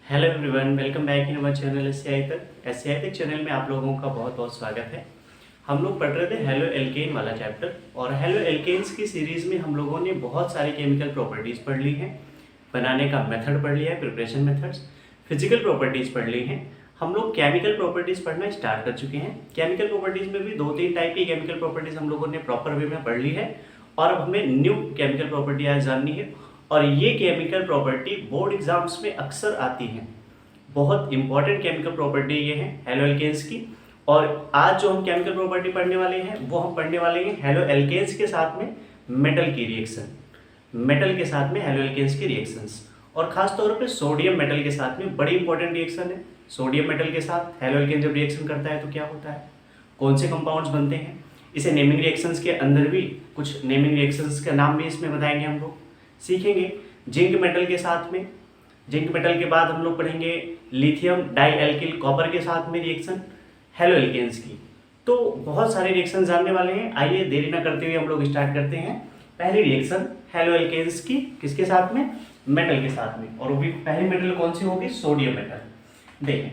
Hello everyone, welcome back in our channel S C I तक channel में आप लोगों का बहुत बहुत स्वागत है। हम लोग पढ़ रहे थे हेलो एल्केन वाला चैप्टर, और हेलो एल्केन्स की सीरीज़ में हम लोगों ने बहुत सारी केमिकल प्रॉपर्टीज़ पढ़ ली हैं। बनाने का मेथड पढ़ लिया है, प्रिपरेशन मेथड्स, फिजिकल प्रॉपर्टीज़ पढ़ ली हैं। हम लोग केमिकल प्रॉपर्टीज़ पढ़ना स्टार्ट कर चुके हैं। केमिकल प्रॉपर्टीज़ में भी 2-3 टाइप की केमिकल प्रॉपर्टीज़ हम लोगों ने प्रॉपर वे में पढ़ ली है, और अब हमें न्यू केमिकल प्रॉपर्टी आज जाननी है। और ये केमिकल प्रॉपर्टी बोर्ड एग्जाम्स में अक्सर आती है। बहुत इंपॉर्टेंट केमिकल प्रॉपर्टी ये है हेलो एल्केन्स की। और आज जो हम केमिकल प्रॉपर्टी पढ़ने वाले हैं वो हम पढ़ने वाले हैं हेलो एल्केन्स के साथ में मेटल की रिएक्शन, मेटल के साथ में हेलो एल्केन्स की रिएक्शंस, और खास तौर पे सोडियम मेटल के साथ में बड़ी इंपॉर्टेंट रिएक्शन है। सोडियम मेटल के साथ हेलो एल्केन जब रिएक्शन करता है तो क्या होता है, कौन से कंपाउंड्स बनते हैं। इसे नेमिंग रिएक्शंस के अंदर भी कुछ नेमिंग रिएक्शंस का नाम भी इसमें बताएंगे, हम लोग सीखेंगे। जिंक मेटल के साथ में, जिंक मेटल के बाद हम लोग पढ़ेंगे लिथियम डाई एल्किल कॉपर के साथ में रिएक्शन हेलो एल्केन्स की। तो बहुत सारे रिएक्शन जानने वाले हैं। आइए देरी ना करते हुए हम लोग स्टार्ट करते हैं। पहली रिएक्शन हेलो एल्केन्स की किसके साथ में, मेटल के साथ में, और वो भी पहली मेटल कौन सी होगी, सोडियम मेटल। देखें,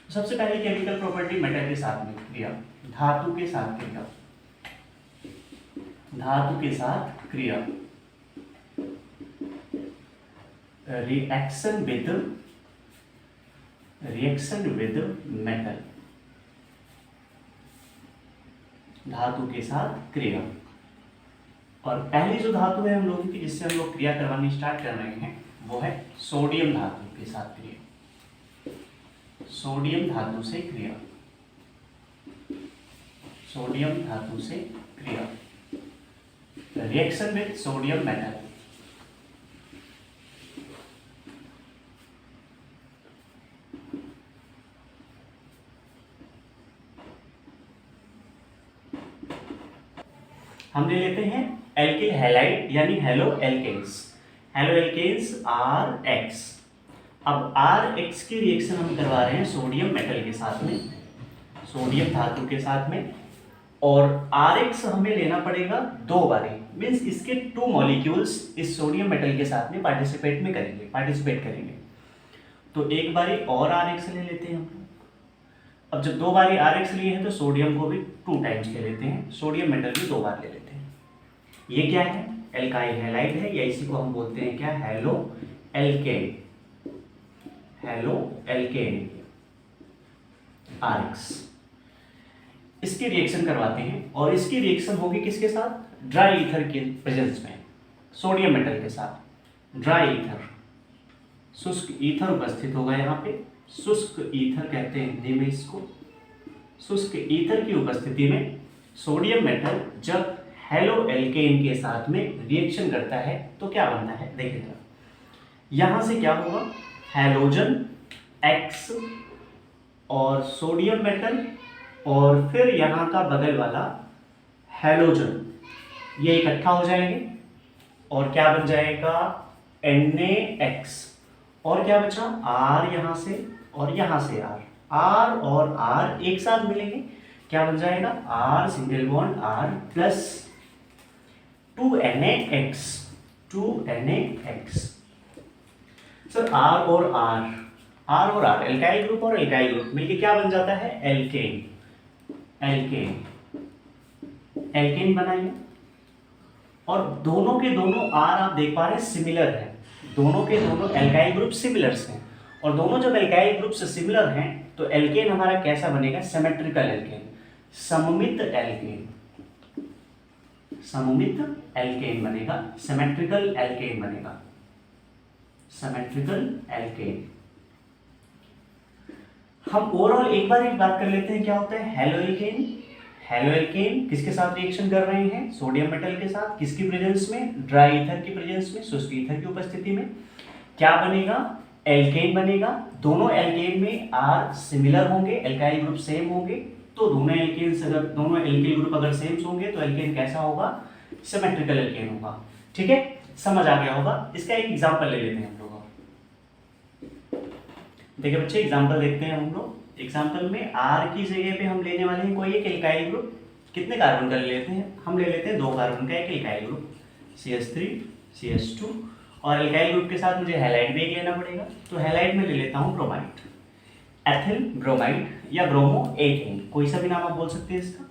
सबसे पहले केमिकल प्रॉपर्टी मेटल के साथ में क्रिया, धातु के साथ क्रिया, धातु के साथ क्रिया, रिएक्शन विद मेटल, धातु के साथ क्रिया। और पहली जो धातु है हम लोगों की जिससे हम लोग क्रिया करवानी स्टार्ट कर रहे हैं वो है सोडियम धातु के साथ क्रिया, सोडियम धातु से क्रिया, सोडियम धातु से क्रिया, रिएक्शन विद सोडियम मेटल। हम ले लेते हैं एल्किल हैलाइड यानी halo alkanes, halo alkanes RX। अब RX की रिएक्शन हम करवा रहे हैं सोडियम मेटल के साथ में, सोडियम धातु के साथ में, और RX हमें लेना पड़ेगा 2 बारी, मीन्स इसके 2 मॉलिक्यूल्स इस सोडियम मेटल के साथ में पार्टिसिपेट करेंगे। तो एक बारी और RX ले लेते हैं हम लोग। अब जब 2 बारी RX लिए हैं तो सोडियम को भी 2 टाइम्स ले लेते हैं, सोडियम मेटल भी 2 बार ले लेते हैं। ये क्या है, एल्काइल हैलाइड है, या इसी को हम बोलते हैं क्या, halo alkane, halo alkane RX। इसकी रिएक्शन करवाते हैं, और इसकी रिएक्शन होगी किसके साथ, ड्राई ईथर के प्रेजेंस में, सोडियम मेटल के साथ ड्राई ईथर, शुष्क ईथर उपस्थित होगा यहाँ पे, शुष्क ईथर कहते हैं हिंदी में इसको। शुष्क ईथर की उपस्थिति में सोडियम मेटल जब हेलो एल्केन के साथ में रिएक्शन करता है तो क्या बनता है, देखिए जरा। यहां से क्या होगा, हैलोजन X और सोडियम मेटल, और फिर यहां का बगल वाला हैलोजन, ये इकट्ठा हो जाएंगे और क्या बन जाएगा, NaX। और क्या बचा, R यहां से और यहां से R और R एक साथ मिलेंगे, क्या बन जाएगा, R single bond R plus 2NaX, 2NaX। Sir R और R एल्काइल ग्रुप और एल्काइल ग्रुप मिलके क्या बन जाता है, एल्केन, एल्केन बनाएंगे। और दोनों के दोनों R आप देख पा रहे हैं सिमिलर है, दोनों के दोनों एल्काइल ग्रुप सिमिलर्स हैं, और दोनों जब एल्काइल ग्रुप से सिमिलर हैं तो एल्केन हमारा कैसा बनेगा, सिमेट्रिकल एल्केन, सममित एल्केन, सममित एल्केन बनेगा, सिमेट्रिकल एल्केन बनेगा, सिमेट्रिकल एल्केन। हम ओवरऑल एक बार एक बात कर लेते हैं, क्या होता है हेलो एल्केन, हेलो एल्केन किसके साथ रिएक्शन कर रहे हैं, सोडियम मेटल के साथ, किसकी प्रेजेंस में, ड्राई ईथर की प्रेजेंस में, शुष्क ईथर की उपस्थिति में, क्या बनेगा, एल्केन बनेगा। दोनों एल्केन में R सिमिलर होंगे, एल्काइल ग्रुप सेम होंगे, तो दोनों एल्केन्स अगर दोनों एल्किल ग्रुप अगर सेम होंगे तो एल्केन कैसा होगा, सिमेट्रिकल एल्केन होगा। ठीक है, समझ आ गया होगा। इसका एक एग्जांपल ले लेते हैं हम लोग। देखिए बच्चे, एग्जांपल देखते हैं हम लोग। एग्जांपल में R की जगह पे हम लेने वाले हैं कोई एक एल्काइल ग्रुप, कितने कार्बन का ले लेते हैं, हम ले लेते हैं 2 कार्बन का एक एल्काइल ग्रुप, CH3 CH2, और एल्काइल ग्रुप के साथ मुझे हैलाइड भी एक लेना पड़ेगा, तो हैलाइड में ले लेता हूँ ब्रोमाइड, एथिल ब्रोमाइड या ब्रोमो एथेन, कोई सा भी नाम आप बोल सकते हैं इसका।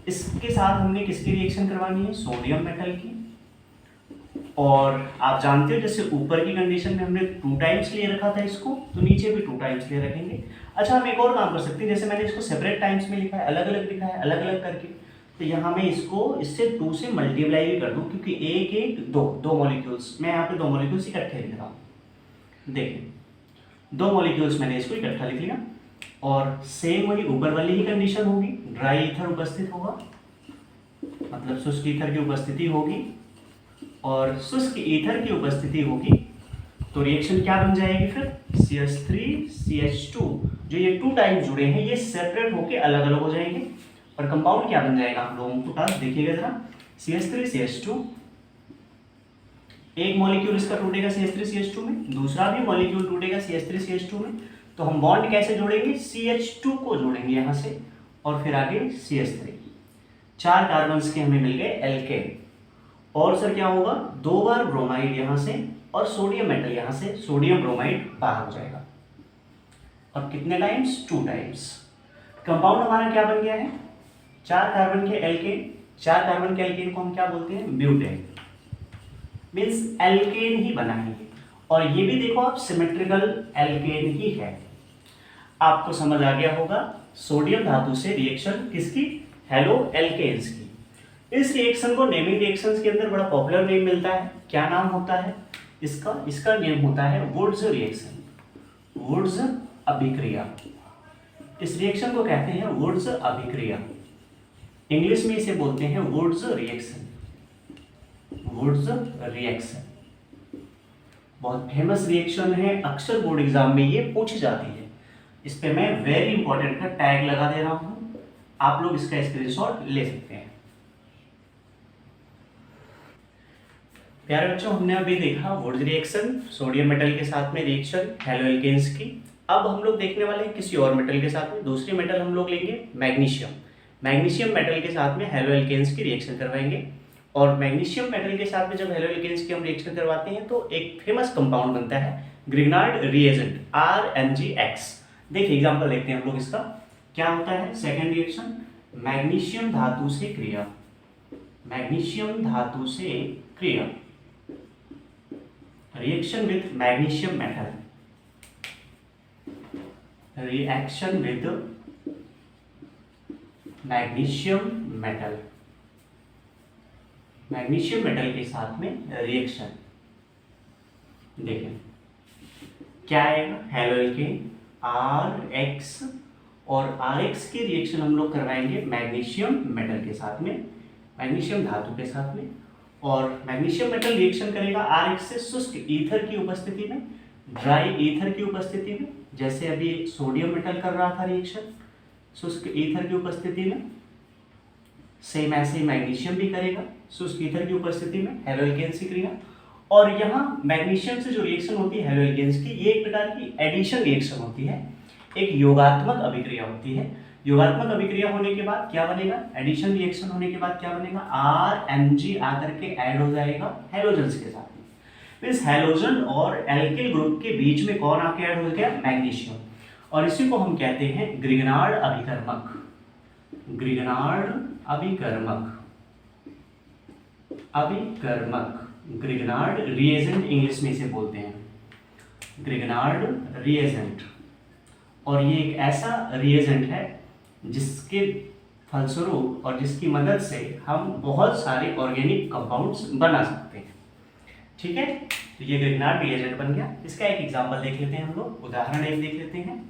इसके साथ हमने किसकी रिएक्शन करवानी है, सोडियम मेटल की। और आप जानते हो जैसे ऊपर की कंडीशन में हमने 2 टाइम्स ले रखा था इसको, तो नीचे भी 2 टाइम्स ले रखेंगे। अच्छा, हम एक और काम कर सकते हैं, जैसे मैंने इसको सेपरेट टाइम्स में लिखा है, अलग अलग लिखा है, अलग अलग करके, तो यहाँ मैं इसको इससे 2 से मल्टीप्लाई भी कर दूँ, क्योंकि एक एक दो मॉलिक्यूल्स, मैं यहाँ पे 2 मॉलिक्यूल्स इकट्ठे लिख रहा हूँ। देखिए 2 मॉलिक्यूल्स मैंने इसको इकट्ठा लिख लिया, और सेम वही ऊपर वाली ही कंडीशन होगी, ड्राई ईथर उपस्थित होगा, मतलब शुष्क ईथर की उपस्थिति होगी, और शुष्क ईथर की उपस्थिति होगी, तो रिएक्शन क्या बन जाएगी फिर, CH3CH2, जो ये 2 टाइम्स जुड़े हैं ये सेपरेट होके अलग अलग हो जाएंगे, और कंपाउंड क्या बन जाएगा आप लोगों के पास, देखिएगा जरा, CH3CH2, एक मॉलिक्यूल इसका टूटेगा CH3CH2 में, दूसरा भी मॉलिक्यूल टूटेगा CH3CH2 में, तो हम बॉन्ड कैसे जोड़ेंगे, CH2 को जोड़ेंगे यहाँ से, और फिर आगे CH3, 4 कार्बन्स के हमें मिल गए एल्केन। और सर क्या होगा, 2 बार ब्रोमाइड यहाँ से और सोडियम मेटल यहाँ से, सोडियम ब्रोमाइड बाहर हो जाएगा, और कितने टाइम्स, 2 टाइम्स। कंपाउंड हमारा क्या बन गया है, 4 कार्बन के एल्केन, 4 कार्बन के एल्केन को हम क्या बोलते हैं, ब्यूटेन, मीन्स एल्केन ही बना है ये। और ये भी देखो आप सिमेट्रिकल एल्केन ही है। आपको समझ आ गया होगा सोडियम धातु से रिएक्शन किसकी, हेलो एल्केन्स की। इस रिएक्शन को नेमिंग रिएक्शंस के अंदर बड़ा पॉपुलर नेम मिलता है, क्या नाम होता है इसका नेम होता है वुड्स रिएक्शन, वुड्स अभिक्रिया। इस रिएक्शन को कहते हैं वुड्स अभिक्रिया, इंग्लिश में इसे बोलते हैं वुड्स रिएक्शन, वुड्स रिएक्शन। बहुत फेमस रिएक्शन है, अक्सर बोर्ड एग्जाम में ये पूछी जाती है। इस पे मैं वेरी इंपॉर्टेंट का टैग लगा दे रहा हूं, आप लोग इसका स्क्रीनशॉट ले सकते हैं। प्यारे बच्चों, हमने अभी देखा वुड्स रिएक्शन, सोडियम मेटल के साथ में रिएक्शन हैलो एल्केन्स की। अब हम लोग देखने वाले हैं किसी और मेटल के साथ में, दूसरी मेटल हम लोग लेंगे मैग्नीशियम। मैग्नीशियम मेटल के साथ में हैलो एल्केन्स की रिएक्शन करवाएंगे। और मैग्नीशियम मेटल के साथ में जब हैलो एल्केन्स की हम रिएक्शन करवाते हैं तो एक फेमस कंपाउंड बनता है ग्रिग्नार्ड रिएजेंट, RMgX। देखिए एग्जांपल देखते हैं हम लोग इसका, क्या होता है सेकंड रिएक्शन, मैग्नीशियम धातु से क्रिया, मैग्नीशियम धातु से क्रिया, reaction with magnesium metal, reaction with magnesium metal, magnesium metal के साथ में रिएक्शन। देखिए क्या आएगा, हैलो एल्केन RX, और RX की रिएक्शन हम लोग करवाएंगे मैग्नीशियम मेटल के साथ में, मैग्नीशियम धातु के साथ में। और मैग्नीशियम मेटल रिएक्शन करेगा RX से शुष्क ईथर की उपस्थिति में, ड्राई ईथर की उपस्थिति में, जैसे अभी सोडियम मेटल कर रहा था रिएक्शन शुष्क ईथर की उपस्थिति में, सेम ऐसे ही मैग्नीशियम भी करेगा शुष्क ईथर की उपस्थिति में, हैलो एल्केन्स की क्रिया। और यहाँ मैग्नीशियम से जो रिएक्शन होती है हैलो एल्केन्स की, ये एक प्रकार की एडिशन रिएक्शन होती है, एक योगात्मक अभिक्रिया होती है। योगात्मक अभिक्रिया होने के बाद क्या बनेगा, एडिशन रिएक्शन होने के बाद क्या बनेगा, RMg आकर के ऐड हो जाएगा हैलोजन्स के साथ में। मीन्स हैलोजन और एल्किल ग्रुप के बीच में कौन आके ऐड हो गया, मैग्नीशियम। और इसी को हम कहते हैं ग्रिग्नार्ड अभिकर्मक, ग्रिग्नार्ड अभिकर्मक, अभिकर्मक, ग्रिग्नार्ड रिएजेंट इंग्लिश में इसे बोलते हैं, ग्रिग्नार्ड रिएजेंट। और ये एक ऐसा रिएजेंट है जिसके फलस्वरूप और जिसकी मदद से हम बहुत सारे ऑर्गेनिक कंपाउंड्स बना सकते हैं। ठीक है, तो ये ग्रिग्नार्ड रिएजेंट बन गया। इसका एक एग्जांपल देख लेते हैं हम लोग, उदाहरण एक देख लेते हैं।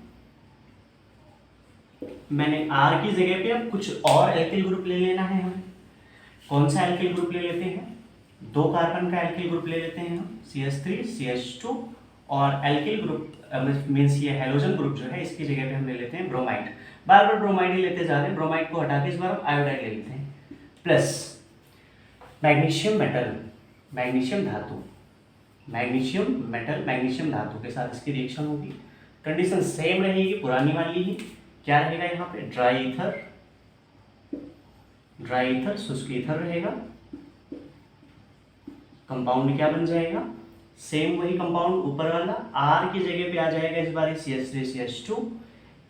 मैंने R की जगह पे अब कुछ और एल्किल ग्रुप ले लेना है हमें। कौन सा एल्किल ग्रुप ले लेते हैं, 2 कार्बन का एल्किल ग्रुप ले लेते हैं हम, CH3CH2, और एल्किल ग्रुप मीन्स ये हैलोजन ग्रुप जो है इसकी जगह पे हम ले लेते हैं ब्रोमाइड। बार बार ब्रोमाइड ही लेते जा रहे हैं, ब्रोमाइड को हटा के इस बार हम आयोडाइड ले लेते हैं, प्लस मैग्नीशियम मेटल, मैग्नीशियम धातु, मैग्नीशियम मेटल मैग्नीशियम धातु के साथ इसकी रिएक्शन होगी। कंडीशन सेम रहेगी पुरानी वाली ही, क्या रहेगा यहाँ पे, ड्राई ईथर, ड्राई ईथर शुष्क ईथर रहेगा। कंपाउंड क्या बन जाएगा, सेम वही कंपाउंड ऊपर वाला, R की जगह पे आ जाएगा इस बार CH3CH2,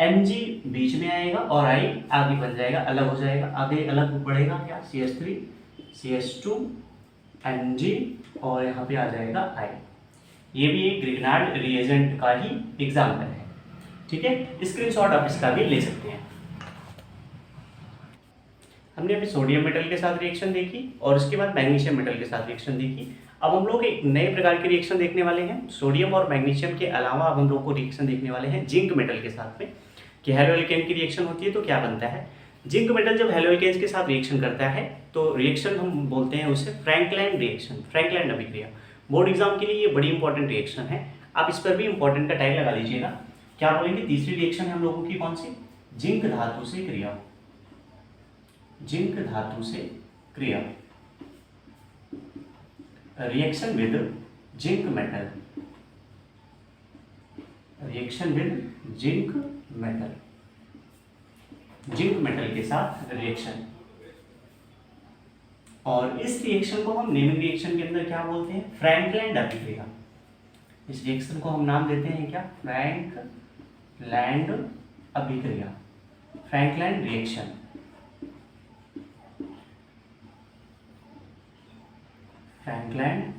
Mg बीच में आएगा और I आगे बन जाएगा, अलग हो जाएगा, आगे अलग बढ़ेगा क्या, CH3CH2 Mg और यहाँ पे आ जाएगा I। ये भी एक ग्रिग्नार्ड रिएजेंट का ही एग्जाम्पल है, ठीक है। स्क्रीनशॉट आप इसका भी ले सकते हैं। हमने अभी सोडियम मेटल के साथ रिएक्शन देखी और उसके बाद मैग्नीशियम मेटल के साथ रिएक्शन देखी। अब हम लोग एक नए प्रकार के रिएक्शन देखने वाले हैं। सोडियम और मैग्नीशियम के अलावा अब हम लोग को रिएक्शन देखने वाले हैं जिंक मेटल के साथ में, कि हेलो एल्केन की रिएक्शन होती है तो क्या बनता है। जिंक मेटल जब हेलो एल्केन्स के साथ रिएक्शन करता है तो रिएक्शन हम बोलते हैं उसे फ्रैंकलैंड रिएक्शन, फ्रैंकलैंड अभिक्रिया। बोर्ड एग्जाम के लिए ये बड़ी इंपॉर्टेंट रिएक्शन है, आप इस पर भी इंपॉर्टेंट का टैग लगा लीजिएगा। क्या बोलेंगे, तीसरी रिएक्शन है हम लोगों की कौन सी, जिंक धातु से क्रिया, जिंक धातु से क्रिया, reaction with zinc metal, reaction with zinc metal, zinc metal के साथ रिएक्शन। और इस रिएक्शन को हम नेमिंग रिएक्शन के अंदर क्या बोलते हैं, फ्रैंकलैंड अभिक्रिया। इस रिएक्शन को हम नाम देते हैं क्या, फ्रैंकलैंड अभिक्रिया, Frankland reaction, Frankland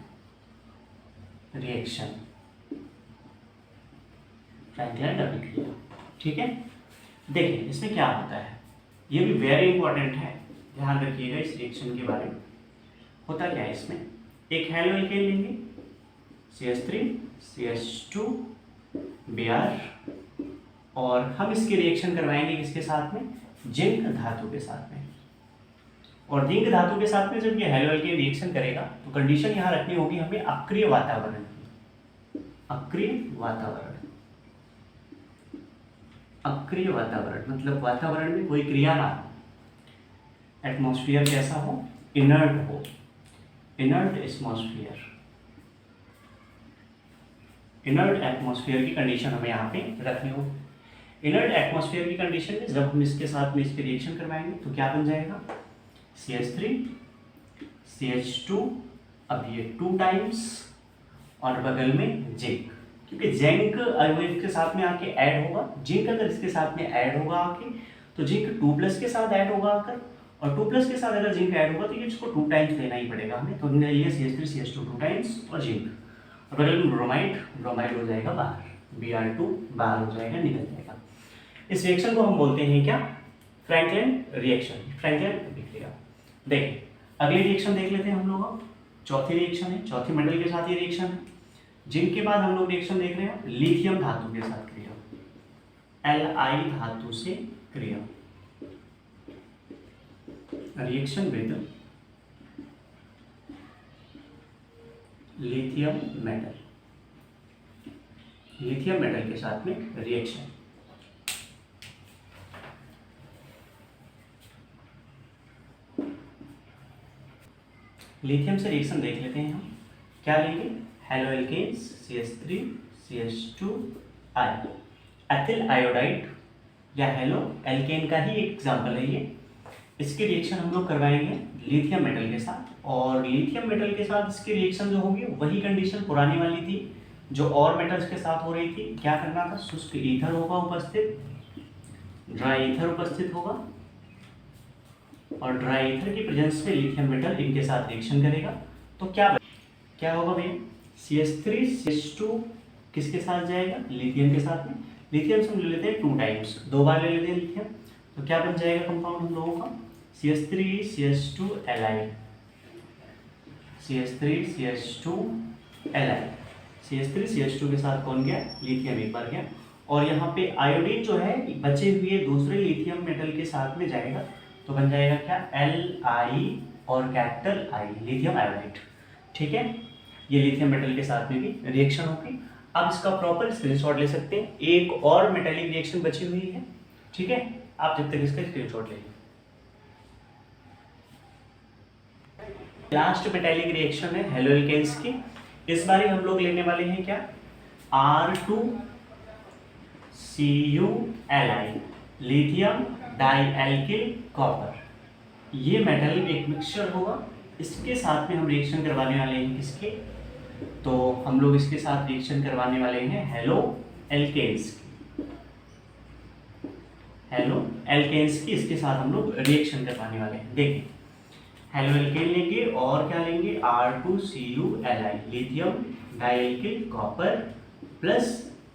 reaction, Frankland अभिक्रिया, ठीक है। देखिए इसमें क्या होता है, ये भी वेरी इंपॉर्टेंट है, ध्यान रखिएगा इस रिएक्शन के बारे में। होता क्या है इसमें, एक हेलो एल्केन लेंगे CH3CH2 Br और हम इसकी रिएक्शन करवाएंगे किसके साथ में, जिंक धातु के साथ में। और जिंक धातु के साथ में जब ये हेलो एल्केन रिएक्शन करेगा तो कंडीशन यहाँ रखनी होगी हमें अक्रिय वातावरण की, अक्रिय वातावरण, अक्रिय वातावरण मतलब वातावरण में कोई क्रिया ना हो, एटमॉस्फेयर कैसा हो, इनर्ट हो, इनर्ट एटमॉस्फेयर, इनर्ट एटमॉस्फेयर की कंडीशन हमें यहाँ पे रखनी होगी। इनर्ट एटमॉस्फेयर की कंडीशन में जब हम इसके साथ में इसकी रिएक्शन करवाएंगे तो क्या बन जाएगा, CH3CH2, अब ये 2 टाइम्स और बगल में जिंक, क्योंकि जिंक अगर इसके साथ में आके ऐड होगा, जिंक अगर इसके साथ में ऐड होगा आके तो जिंक 2+ के साथ ऐड होगा आकर, और 2+ के साथ अगर जिंक ऐड होगा तो ये इसको 2 टाइम्स लेना ही पड़ेगा हमें। तो हमने लिया CH3CH2 2 टाइम्स और जिंक, और बगल में ब्रोमाइड, ब्रोमाइड हो जाएगा बाहर, Br2 बाहर हो जाएगा, निकल जाएगा। इस रिएक्शन को हम बोलते हैं क्या, फ्रैंकलैंड रिएक्शन, फ्रैंकलैंड अभिक्रिया। देखिए अगली रिएक्शन देख लेते हैं हम लोग। चौथी रिएक्शन है, चौथी मेटल के साथ ये रिएक्शन है। जिंक के बाद हम लोग रिएक्शन देख रहे हैं लिथियम धातु के साथ क्रिया, Li धातु से क्रिया, reaction with lithium metal, lithium metal के साथ में रिएक्शन। लिथियम से रिएक्शन देख लेते हैं हम, क्या लेंगे, halo alkanes CH3CH2I, ethyl iodide या हेलो एल्केन का ही एग्जाम्पल है ये। इसकी रिएक्शन हम लोग करवाएंगे लिथियम मेटल के साथ, और लिथियम मेटल के साथ इसकी रिएक्शन जो होगी वही कंडीशन पुरानी वाली थी जो और मेटल्स के साथ हो रही थी। क्या करना था, शुष्क ईथर होगा उपस्थित, ड्राई ईथर उपस्थित होगा, और ड्राई ईथर की प्रेजेंस में लिथियम मेटल इनके साथ रिएक्शन करेगा तो क्या होगा भैया, CH3CH2 किसके साथ जाएगा, लिथियम के साथ में। लिथियम से हम ले लेते हैं 2 टाइम्स, 2 बार ले लेते हैं लिथियम, तो क्या बन जाएगा कंपाउंड हम लोगों का, CH3CH2Li, CH3CH2Li, CH3CH2 के साथ कौन गया, लिथियम एक बार गया, और यहाँ पे आयोडीन जो है बचे हुए दूसरे लिथियम मेटल के साथ में जाएगा तो बन जाएगा क्या, Li और कैपिटल I, लिथियम आयोडाइड, ठीक है। ये लिथियम मेटल के साथ में भी रिएक्शन होगी। अब इसका प्रॉपर स्क्रीनशॉट ले सकते हैं। एक और मेटेलिक रिएक्शन बची हुई है, ठीक है, आप जब तक इसका स्क्रीनशॉट ले लें। लास्ट मेटेलिक रिएक्शन है हेलो एल्केन्स की। इस बार हम लोग लेने वाले हैं क्या, R2CuLi, लिथियम डाइएल्किल कॉपर। ये मेटल एक मिक्सचर होगा, इसके साथ में हम रिएक्शन करवाने वाले हैं किसके, तो हम लोग इसके साथ रिएक्शन करवाने वाले हैं हेलो एल्केन्स की इसके साथ हम लोग रिएक्शन करवाने वाले हैं। देखिए हेलो एल्केन लेंगे और क्या लेंगे R2CuLi lithium dialkyl copper plus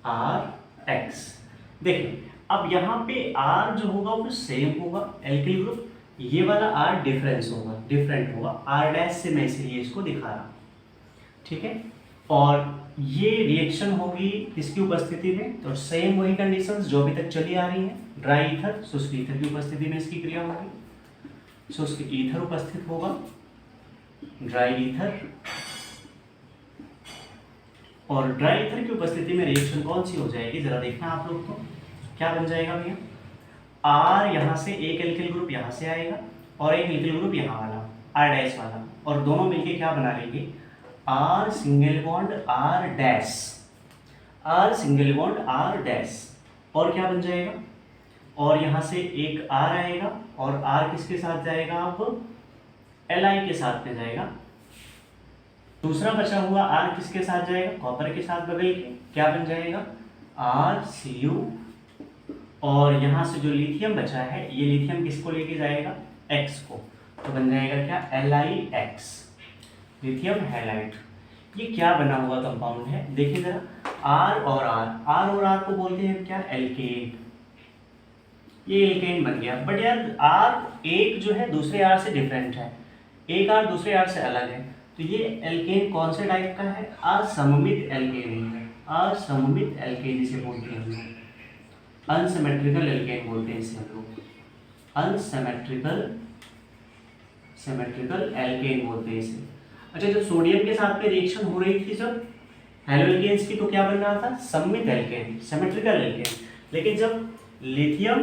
RX। देखिए अब यहाँ पे R जो होगा वो सेम होगा एल्किल ग्रुप, ये वाला R डिफरेंट होगा R' से मैं इसलिए इसको दिखा रहा हूँ, ठीक है। और ये रिएक्शन होगी किसकी उपस्थिति में, तो सेम वही कंडीशंस जो अभी तक चली आ रही हैं, ड्राई ईथर शुष्क ईथर की उपस्थिति में इसकी क्रिया होगी। शुष्क ईथर उपस्थित होगा, ड्राई ईथर, और ड्राई ईथर की उपस्थिति में रिएक्शन कौन सी हो जाएगी जरा देखना आप लोग को। क्या बन जाएगा भैया, R यहाँ से एक एल्किल ग्रुप यहाँ से आएगा और एक एल्किल ग्रुप यहाँ वाला R' वाला, और दोनों मिलके क्या बना लेंगे R single bond R single bond R', और क्या बन जाएगा, और यहाँ से एक R आएगा और R किसके साथ जाएगा, अब Li के साथ में जाएगा। दूसरा बचा हुआ R किसके साथ जाएगा, कॉपर के साथ बगल के, क्या बन जाएगा RCu, और यहाँ से जो लिथियम बचा है ये लिथियम किसको लेके जाएगा X को, तो बन जाएगा क्या LiX, लिथियम हैलाइड। ये क्या बना हुआ कंपाउंड है देखिए जरा, R और R को बोलते हैं क्या एल्केन, ये एल्केन बन गया। बट यार R एक जो है दूसरे R से डिफरेंट है, एक R दूसरे R से अलग है, तो ये एल्केन कौन से टाइप का है, असममित एल्केन है, असममित एल्केन इसे बोलते हैं हम लोग, अनसिमेट्रिकल एल्केन बोलते हैं इसे हम लोग, सिमेट्रिकल एल्केन बोलते हैं इसे। अच्छा जब सोडियम के साथ में रिएक्शन हो रही थी जब हेलो एल्केन्स की, तो क्या बन रहा था सममित एल्केन, सिमेट्रिकल एल्केन। लेकिन जब लिथियम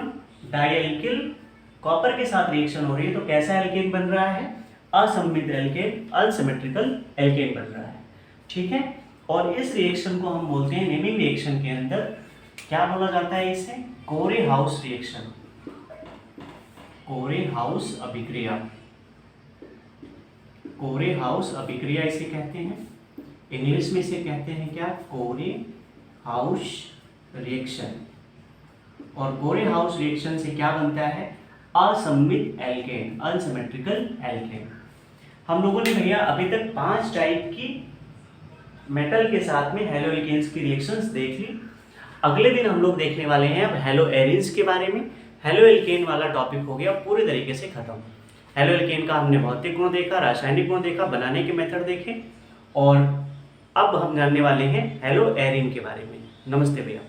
डाइएल्किल कॉपर के साथ रिएक्शन हो रही है तो कैसा एल्केन बन रहा है, असममित एल्केन, अनसिमेट्रिकल एल्केन बन रहा है, ठीक है। और इस रिएक्शन को हम बोलते हैं, नेमिंग रिएक्शन के अंदर क्या बोला जाता है इसे, कोरे-हाउस रिएक्शन, कोरे-हाउस अभिक्रिया, कोरे-हाउस अभिक्रिया इसे कहते हैं। इंग्लिश में इसे कहते हैं क्या, कोरे-हाउस रिएक्शन। और कोरे-हाउस रिएक्शन से क्या बनता है, असममित एल्केन, अनसिमेट्रिकल एल्केन। हम लोगों ने भैया अभी तक 5 टाइप की मेटल के साथ में हेलो एल्केन्स की रिएक्शंस देख ली। अगले दिन हम लोग देखने वाले हैं अब हेलो एरिन्स के बारे में। हेलो एल्केन वाला टॉपिक हो गया पूरे तरीके से खत्म। हेलो एल्केन का हमने भौतिक गुण देखा, रासायनिक गुण देखा, बनाने के मेथड देखे, और अब हम जानने वाले हैं हेलो एरिन के बारे में। नमस्ते भैया।